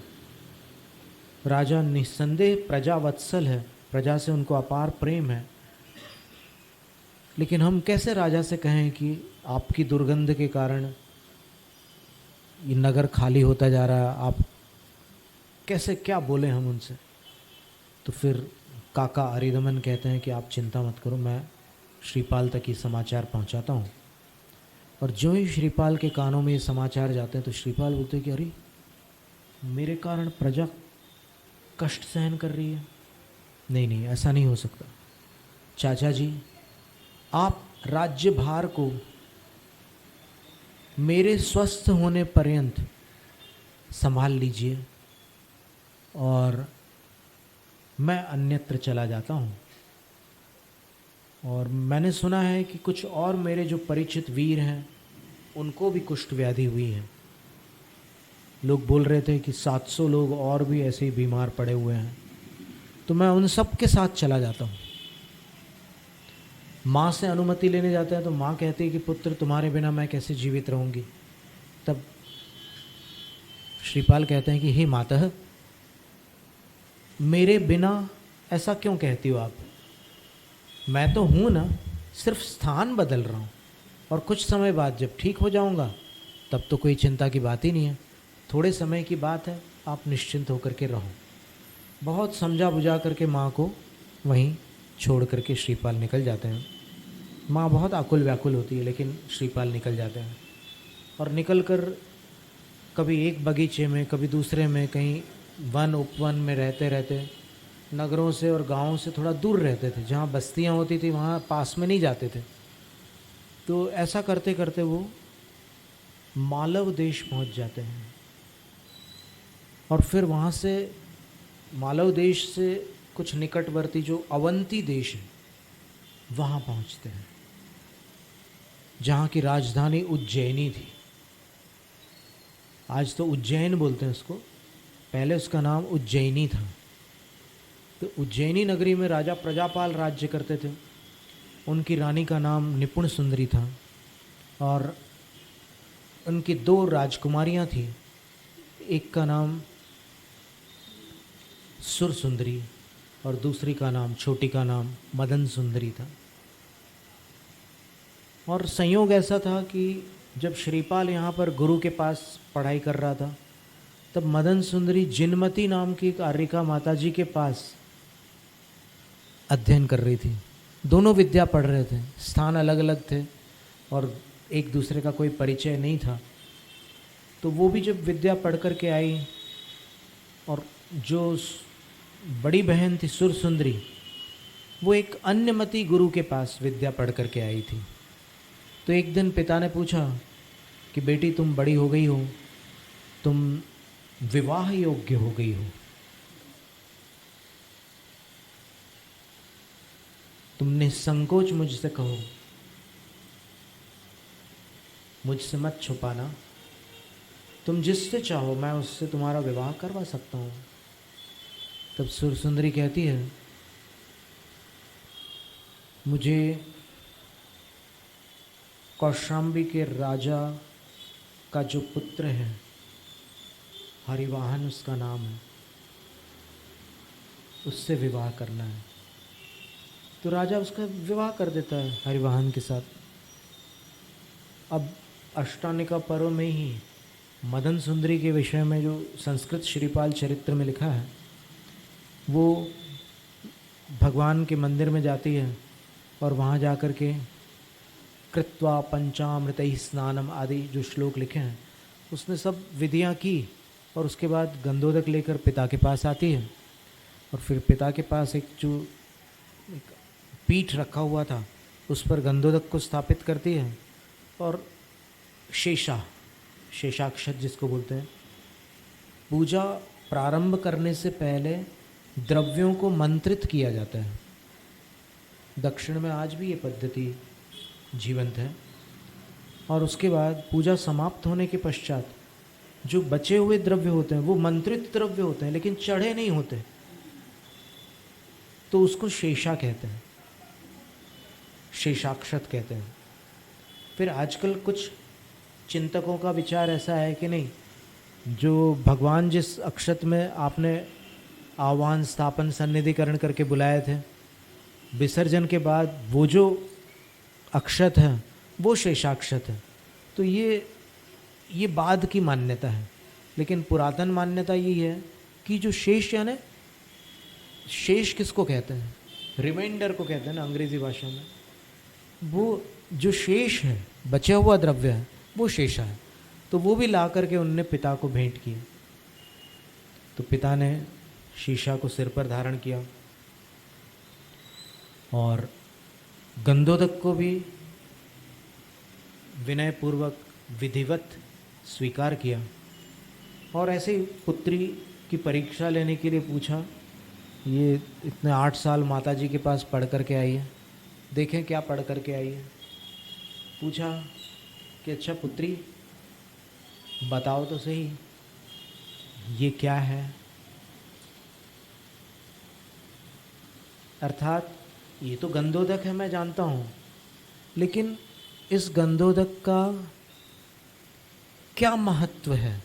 राजा निस्संदेह प्रजा वत्सल है, प्रजा से उनको अपार प्रेम है, लेकिन हम कैसे राजा से कहें कि आपकी दुर्गंध के कारण ये नगर खाली होता जा रहा है, आप कैसे, क्या बोले हम उनसे। तो फिर काका अरिदमन कहते हैं कि आप चिंता मत करो, मैं श्रीपाल तक ये समाचार पहुंचाता हूँ। और जो ही श्रीपाल के कानों में ये समाचार जाते हैं तो श्रीपाल बोलते हैं कि अरे मेरे कारण प्रजा कष्ट सहन कर रही है। नहीं नहीं, ऐसा नहीं हो सकता। चाचा जी, आप राज्य भार को मेरे स्वस्थ होने पर्यंत संभाल लीजिए और मैं अन्यत्र चला जाता हूँ। और मैंने सुना है कि कुछ और मेरे जो परिचित वीर हैं उनको भी कुष्ठ व्याधि हुई है। लोग बोल रहे थे कि 700 लोग और भी ऐसे ही बीमार पड़े हुए हैं, तो मैं उन सब के साथ चला जाता हूँ। माँ से अनुमति लेने जाते हैं तो माँ कहती है कि पुत्र तुम्हारे बिना मैं कैसे जीवित रहूँगी। तब श्रीपाल कहते हैं कि हे मातः, मेरे बिना ऐसा क्यों कहती हो आप? मैं तो हूँ ना, सिर्फ स्थान बदल रहा हूँ और कुछ समय बाद जब ठीक हो जाऊँगा तब तो कोई चिंता की बात ही नहीं है, थोड़े समय की बात है, आप निश्चिंत होकर के रहो। बहुत समझा बुझा करके माँ को वहीं छोड़ करके श्रीपाल निकल जाते हैं। माँ बहुत आकुल व्याकुल होती है, लेकिन श्रीपाल निकल जाते हैं। और निकल कर कभी एक बगीचे में, कभी दूसरे में, कहीं वन उपवन में रहते रहते नगरों से और गांवों से थोड़ा दूर रहते थे। जहाँ बस्तियाँ होती थी वहाँ पास में नहीं जाते थे। तो ऐसा करते करते वो मालव देश पहुँच जाते हैं और फिर वहाँ से मालव देश से कुछ निकटवर्ती जो अवंती देश है वहाँ पहुँचते हैं, जहाँ की राजधानी उज्जैनी थी। आज तो उज्जैन बोलते हैं उसको, पहले उसका नाम उज्जैनी था। तो उज्जैनी नगरी में राजा प्रजापाल राज्य करते थे। उनकी रानी का नाम निपुण सुंदरी था और उनकी 2 राजकुमारियां थीं। एक का नाम सुर सुंदरी और दूसरी का नाम, छोटी का नाम मदन सुंदरी था। और संयोग ऐसा था कि जब श्रीपाल यहाँ पर गुरु के पास पढ़ाई कर रहा था तब मदन सुंदरी जिनमती नाम की एक आर्यिका माता जी के पास अध्ययन कर रही थी। दोनों विद्या पढ़ रहे थे, स्थान अलग अलग थे और एक दूसरे का कोई परिचय नहीं था। तो वो भी जब विद्या पढ़ कर के आई और जो बड़ी बहन थी सुर सुंदरी, वो एक अन्यमती गुरु के पास विद्या पढ़ कर के आई थी। तो एक दिन पिता ने पूछा कि बेटी तुम बड़ी हो गई हो, तुम विवाह योग्य हो गई हो। तुम निसंकोच मुझसे कहो, मुझसे मत छुपाना, तुम जिससे चाहो मैं उससे तुम्हारा विवाह करवा सकता हूँ। तब सुरसुंदरी कहती है, मुझे कौशाम्बी के राजा का जो पुत्र है, हरिवाहन उसका नाम है, उससे विवाह करना है। तो राजा उसका विवाह कर देता है हरिवाहन के साथ। अब अष्टानिका पर्व में ही मदन सुंदरी के विषय में जो संस्कृत श्रीपाल चरित्र में लिखा है, वो भगवान के मंदिर में जाती है और वहाँ जाकर के कृत्वा पंचामृत स्नानम आदि जो श्लोक लिखे हैं, उसने सब विधियाँ की और उसके बाद गंधोदक लेकर पिता के पास आती है। और फिर पिता के पास एक पीठ रखा हुआ था, उस पर गंधोदक को स्थापित करती है और शेषाक्षत जिसको बोलते हैं, पूजा प्रारंभ करने से पहले द्रव्यों को मंत्रित किया जाता है। दक्षिण में आज भी ये पद्धति जीवंत है। और उसके बाद पूजा समाप्त होने के पश्चात जो बचे हुए द्रव्य होते हैं वो मंत्रित द्रव्य होते हैं, लेकिन चढ़े नहीं होते, तो उसको शेषा कहते हैं, शेषाक्षत कहते हैं। फिर आजकल कुछ चिंतकों का विचार ऐसा है कि नहीं, जो भगवान जिस अक्षत में आपने आह्वान स्थापन सन्निधिकरण करके बुलाए थे, विसर्जन के बाद वो जो अक्षत है वो शेषाक्षत है। तो ये बाद की मान्यता है, लेकिन पुरातन मान्यता यही है कि जो शेष यानी शेष किसको कहते हैं, रिमाइंडर को कहते हैं ना अंग्रेजी भाषा में, वो जो शेष है, बचा हुआ द्रव्य है, वो शेषा है। तो वो भी ला करके उनने पिता को भेंट किया। तो पिता ने शीशा को सिर पर धारण किया और गंधोदक को भी विनयपूर्वक विधिवत स्वीकार किया। और ऐसे ही पुत्री की परीक्षा लेने के लिए पूछा। ये इतने 8 साल माताजी के पास पढ़ कर के आई है, देखें क्या पढ़ कर के आई है। पूछा कि अच्छा पुत्री बताओ तो सही, ये क्या है। अर्थात ये तो गंधोदक है, मैं जानता हूँ, लेकिन इस गंधोदक का क्या महत्व है।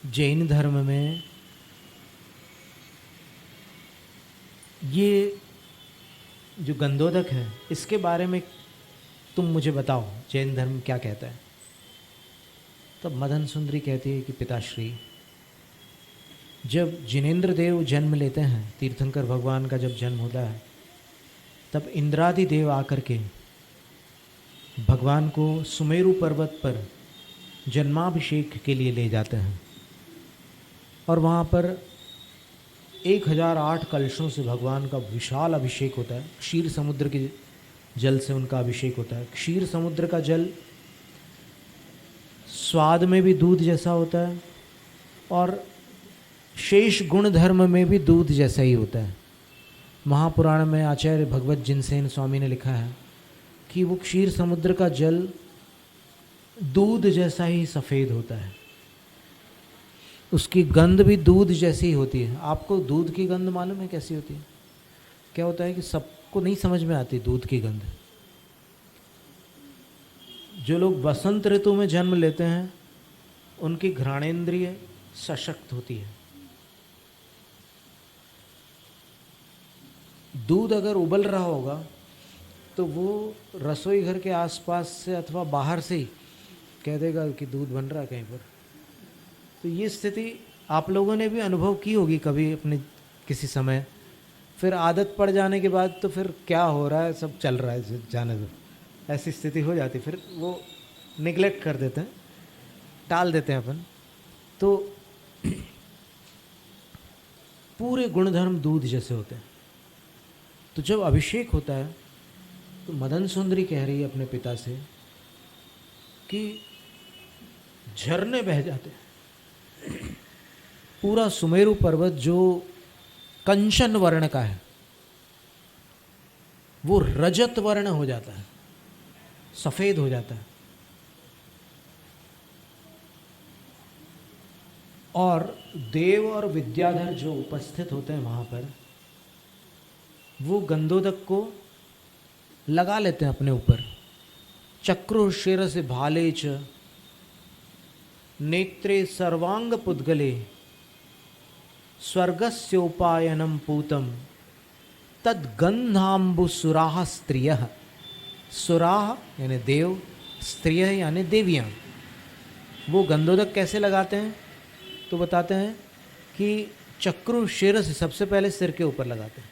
जैन धर्म में ये जो गंधोदक है, इसके बारे में तुम मुझे बताओ, जैन धर्म क्या कहता है। तब मदन सुंदरी कहती है कि पिताश्री, जब जिनेंद्र देव जन्म लेते हैं, तीर्थंकर भगवान का जब जन्म होता है, तब इंद्रादि देव आकर के भगवान को सुमेरु पर्वत पर जन्माभिषेक के लिए ले जाते हैं। और वहाँ पर 1008 कलशों से भगवान का विशाल अभिषेक होता है। क्षीर समुद्र के जल से उनका अभिषेक होता है। क्षीर समुद्र का जल स्वाद में भी दूध जैसा होता है और शेष गुण धर्म में भी दूध जैसा ही होता है। महापुराण में आचार्य भगवत जिनसेन स्वामी ने लिखा है कि वो क्षीर समुद्र का जल दूध जैसा ही सफ़ेद होता है, उसकी गंध भी दूध जैसी ही होती है। आपको दूध की गंध मालूम है कैसी होती है? क्या होता है कि सबको नहीं समझ में आती दूध की गंध। जो लोग बसंत ऋतु में जन्म लेते हैं उनकी घ्राणेंद्रिय सशक्त होती है। दूध अगर उबल रहा होगा तो वो रसोई घर के आसपास से अथवा बाहर से ही कह देगा कि दूध बन रहा है कहीं पर। तो ये स्थिति आप लोगों ने भी अनुभव की होगी कभी अपने किसी समय। फिर आदत पड़ जाने के बाद तो फिर क्या हो रहा है, सब चल रहा है, जाने दो, ऐसी स्थिति हो जाती। फिर वो निगलेक्ट कर देते हैं, टाल देते हैं अपन। तो पूरे गुणधर्म दूध जैसे होते हैं। तो जब अभिषेक होता है तो मदन सुंदरी कह रही है अपने पिता से कि झरने बह जाते हैं। पूरा सुमेरु पर्वत जो कंचन वर्ण का है, वो रजत वर्ण हो जाता है, सफेद हो जाता है। और देव और विद्याधर जो उपस्थित होते हैं वहां पर, वो गंधोदक को लगा लेते हैं अपने ऊपर। चक्र शिर से भाले च नेत्रे सर्वांग पुद्गले स्वर्गस्योपायनम पूतम तद्गंधाम्बु सुराह स्त्रिय। सुराह यानी देव, स्त्रिय यानी देवियाँ। वो गंधोदक कैसे लगाते हैं तो बताते हैं कि चक्र शिर से सबसे पहले सिर के ऊपर लगाते हैं,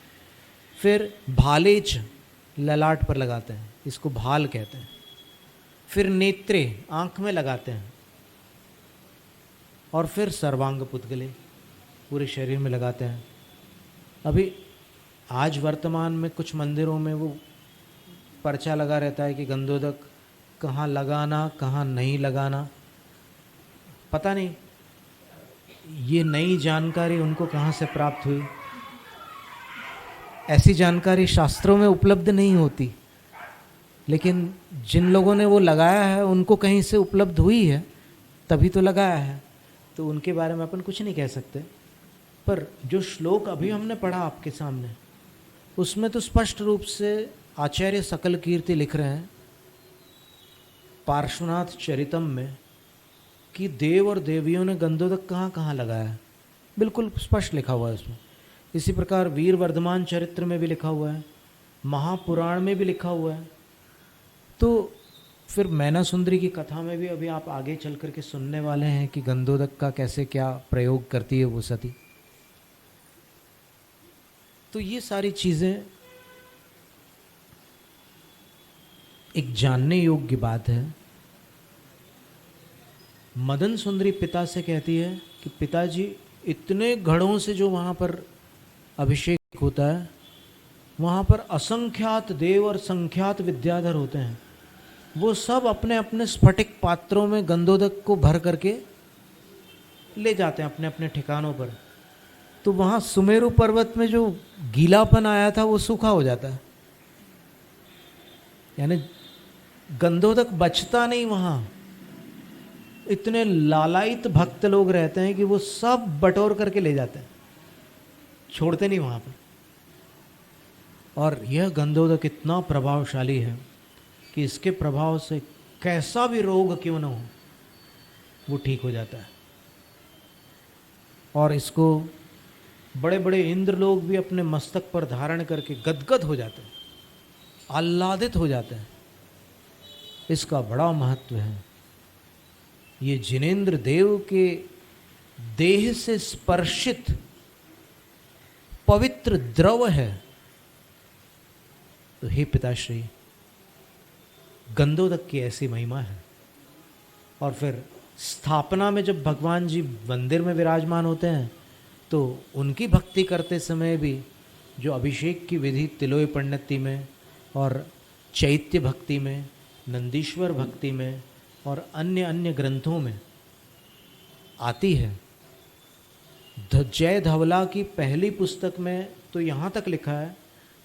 फिर भालेच ललाट पर लगाते हैं, इसको भाल कहते हैं, फिर नेत्रे आंख में लगाते हैं, और फिर सर्वांग पुद्गले पूरे शरीर में लगाते हैं। अभी आज वर्तमान में कुछ मंदिरों में वो पर्चा लगा रहता है कि गंधोदक कहाँ लगाना कहाँ नहीं लगाना। पता नहीं ये नई जानकारी उनको कहाँ से प्राप्त हुई। ऐसी जानकारी शास्त्रों में उपलब्ध नहीं होती, लेकिन जिन लोगों ने वो लगाया है उनको कहीं से उपलब्ध हुई है, तभी तो लगाया है। तो उनके बारे में अपन कुछ नहीं कह सकते। पर जो श्लोक अभी हमने पढ़ा आपके सामने, उसमें तो स्पष्ट रूप से आचार्य सकल कीर्ति लिख रहे हैं पार्श्वनाथ चरितम में कि देव और देवियों ने गंधोदक कहाँ कहाँ लगाया है, बिल्कुल स्पष्ट लिखा हुआ है उसमें। इसी प्रकार वीर वर्धमान चरित्र में भी लिखा हुआ है, महापुराण में भी लिखा हुआ है। तो फिर मैना सुंदरी की कथा में भी अभी आप आगे चल करके सुनने वाले हैं कि गंधोदक का कैसे क्या प्रयोग करती है वो सती। तो ये सारी चीज़ें एक जानने योग्य बात है। मदन सुंदरी पिता से कहती है कि पिताजी इतने घड़ों से जो वहाँ पर अभिषेक होता है, वहाँ पर असंख्यात देव और संख्यात विद्याधर होते हैं। वो सब अपने अपने स्फटिक पात्रों में गंधोदक को भर करके ले जाते हैं अपने अपने ठिकानों पर। तो वहाँ सुमेरु पर्वत में जो गीलापन आया था वो सूखा हो जाता है, यानी गंधोदक बचता नहीं वहाँ। इतने लालायित भक्त लोग रहते हैं कि वो सब बटोर करके ले जाते हैं, छोड़ते नहीं वहाँ पर। और यह गंधोदक इतना प्रभावशाली है कि इसके प्रभाव से कैसा भी रोग क्यों न हो वो ठीक हो जाता है। और इसको बड़े बड़े इंद्र लोग भी अपने मस्तक पर धारण करके गदगद हो जाते हैं, आह्लादित हो जाते हैं। इसका बड़ा महत्व है। ये जिनेंद्र देव के देह से स्पर्शित पवित्र द्रव है। तो हे पिताश्री, गंधोदक की ऐसी महिमा है। और फिर स्थापना में जब भगवान जी मंदिर में विराजमान होते हैं तो उनकी भक्ति करते समय भी जो अभिषेक की विधि तिलोय पंडिती में और चैत्य भक्ति में, नंदीश्वर भक्ति में और अन्य अन्य ग्रंथों में आती है। जय धवला की पहली पुस्तक में तो यहाँ तक लिखा है,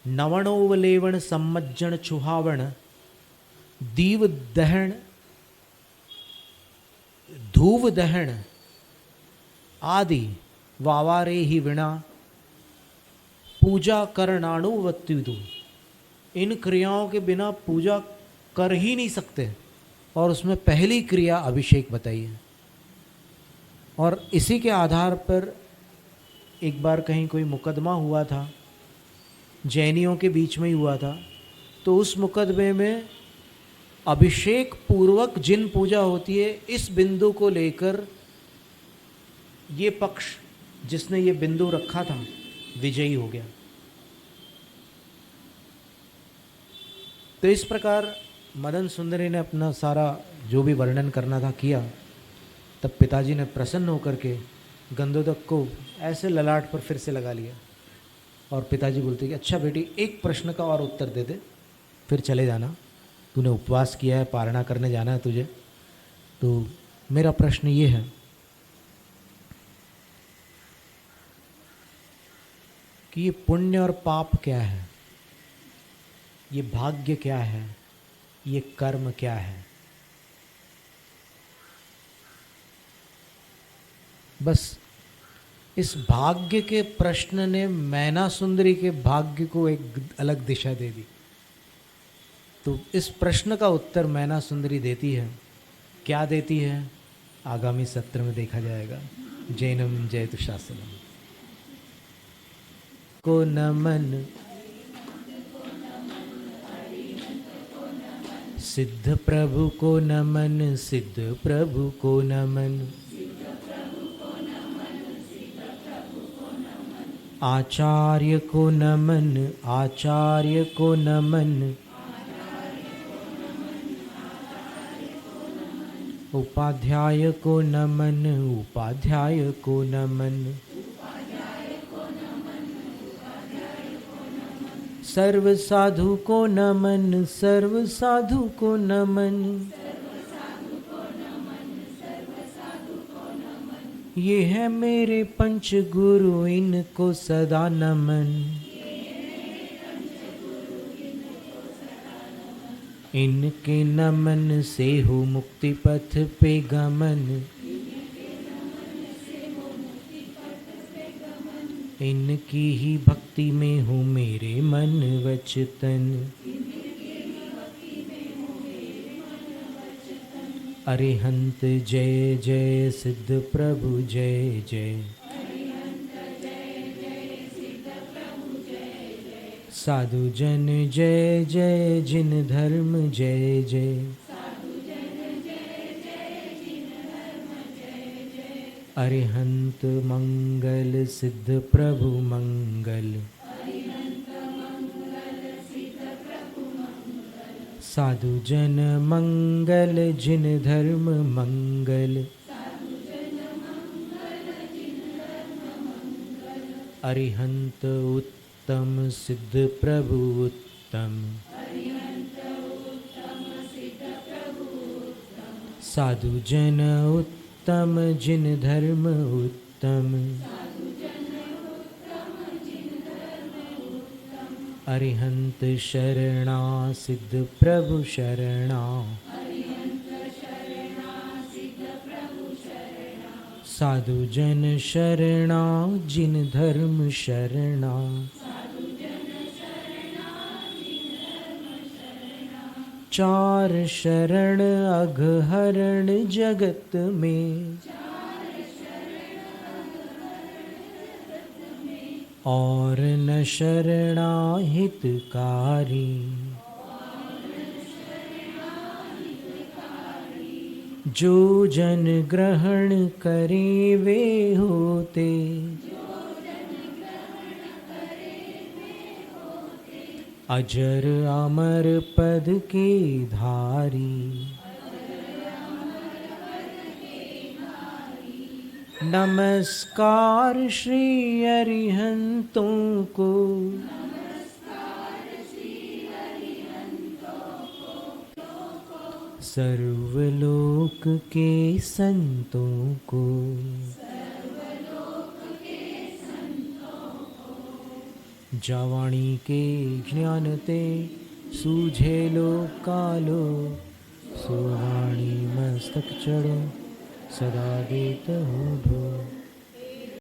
नवणोवलेवण सम्मज्जन चुहावण दीव दहन धूव दहन आदि वावारे ही विना पूजा करणाणुवत्युदु। इन क्रियाओं के बिना पूजा कर ही नहीं सकते। और उसमें पहली क्रिया अभिषेक बताई है। और इसी के आधार पर एक बार कहीं कोई मुकदमा हुआ था, जैनियों के बीच में ही हुआ था। तो उस मुकदमे में अभिषेक पूर्वक जिन पूजा होती है, इस बिंदु को लेकर ये पक्ष जिसने ये बिंदु रखा था विजयी हो गया। तो इस प्रकार मदन सुंदरी ने अपना सारा जो भी वर्णन करना था किया। तब पिताजी ने प्रसन्न होकर के गंधोदक को ऐसे ललाट पर फिर से लगा लिया। और पिताजी बोलते कि अच्छा बेटी, एक प्रश्न का और उत्तर दे दे, फिर चले जाना। तूने उपवास किया है, पारणा करने जाना है तुझे। तो मेरा प्रश्न ये है कि ये पुण्य और पाप क्या है। ये भाग्य क्या है, ये कर्म क्या है। बस इस भाग्य के प्रश्न ने मैना सुंदरी के भाग्य को एक अलग दिशा दे दी। तो इस प्रश्न का उत्तर मैना सुंदरी देती है। क्या देती है, आगामी सत्र में देखा जाएगा। जैनम जयतु शासनम। को नमन सिद्ध प्रभु को नमन, सिद्ध प्रभु को नमन। आचार्य को नमन, आचार्य को नमन। उपाध्याय को नमन, उपाध्याय को नमन। सर्व साधु को नमन, सर्व साधु को नमन। ये है मेरे पंच गुरु, इनको सदा नमन। इनके नमन से हो मुक्ति पथ पे गमन। इनकी ही भक्ति में हूँ मेरे मन वचतन। अरिहंत जय जय, सिद्ध प्रभु जय जय। साधु जन जय जय, जिन धर्म जय जय। अरिहंत मंगल, सिद्ध प्रभु मंगल। साधु जन मंगल, जिन धर्म मंगल। अरिहंत उत्तम, सिद्ध प्रभु उत्तम। साधु जन उत्तम, जिन धर्म उत्तम। अरिहंत शरणा, सिद्ध प्रभु शरणा। साधु जन शरणा, जिन धर्म शरणा। चार शरण अघहरण जगत में। और न शरणा हितकारी। जो जन ग्रहण करे वे होते। अजर अमर पद के धारी। नमस्कार श्री अरिहंतों को। सर्वलोक के संतों को। जावाणी के ज्ञान ते सूझे लो कालो। सुवाणी मस्तक चढ़ो सदा देत हूँ ढो।